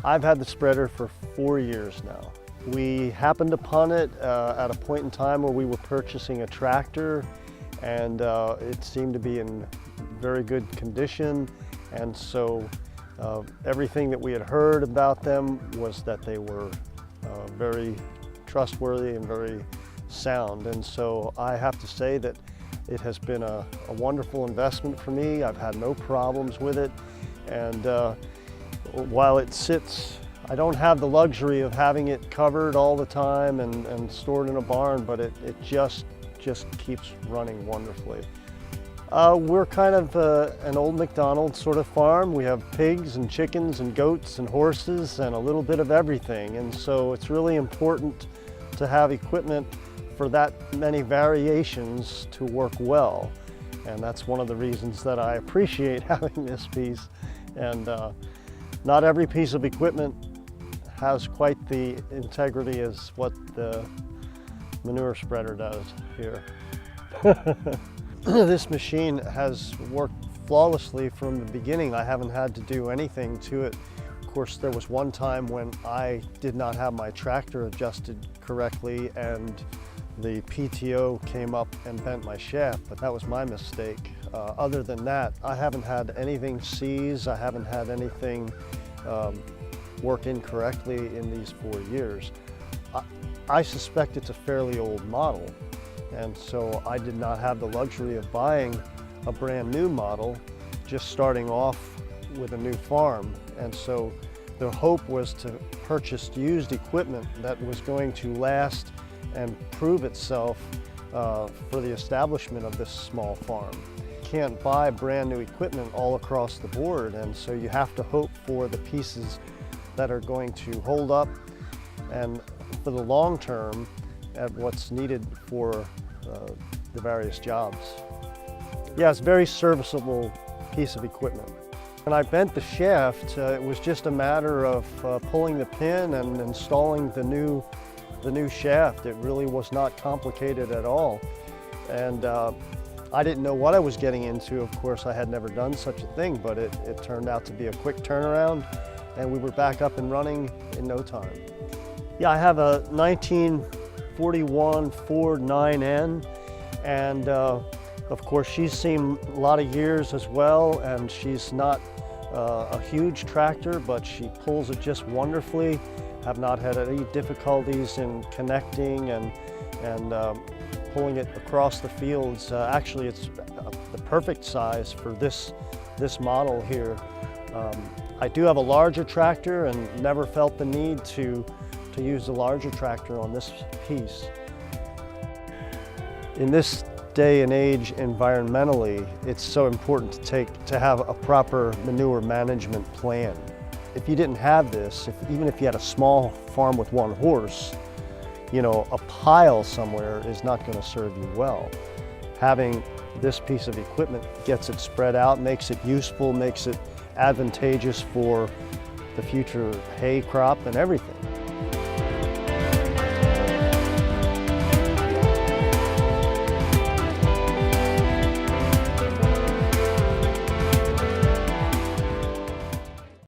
I've had the spreader for 4 years now. We happened upon it at a point in time where we were purchasing a tractor, and it seemed to be in very good condition, and so everything that we had heard about them was that they were very trustworthy and very sound. And so I have to say that it has been a wonderful investment for me. I've had no problems with it, and while it sits, I don't have the luxury of having it covered all the time and stored in a barn, but it just keeps running wonderfully. We're kind of an old McDonald's sort of farm. We have pigs and chickens and goats and horses and a little bit of everything, and so it's really important to have equipment for that many variations to work well, and that's one of the reasons that I appreciate having this piece. And not every piece of equipment has quite the integrity as what the manure spreader does here. This machine has worked flawlessly from the beginning. I haven't had to do anything to it. Of course, there was one time when I did not have my tractor adjusted correctly and the PTO came up and bent my shaft, but that was my mistake. Other than that, I haven't had anything seize, I haven't had anything work incorrectly in these 4 years. I suspect it's a fairly old model, and so I did not have the luxury of buying a brand new model, just starting off with a new farm. And so the hope was to purchase used equipment that was going to last and prove itself for the establishment of this small farm. You can't buy brand new equipment all across the board, and so you have to hope for the pieces that are going to hold up and for the long term at what's needed for the various jobs. Yeah, it's a very serviceable piece of equipment. When I bent the shaft, it was just a matter of pulling the pin and installing the new shaft. It really was not complicated at all. And I didn't know what I was getting into. Of course, I had never done such a thing, but it turned out to be a quick turnaround, and we were back up and running in no time. Yeah, I have a 1941 Ford 9N, and of course, she's seen a lot of years as well, and she's not a huge tractor, but she pulls it just wonderfully. Have not had any difficulties in connecting and pulling it across the fields. Actually, it's the perfect size for this model here. I do have a larger tractor and never felt the need to use the larger tractor on this piece. In this day and age, environmentally, it's so important to have a proper manure management plan. If you didn't have this, even if you had a small farm with one horse, you know, a pile somewhere is not going to serve you well. Having this piece of equipment gets it spread out, makes it useful, makes it advantageous for the future hay crop and everything.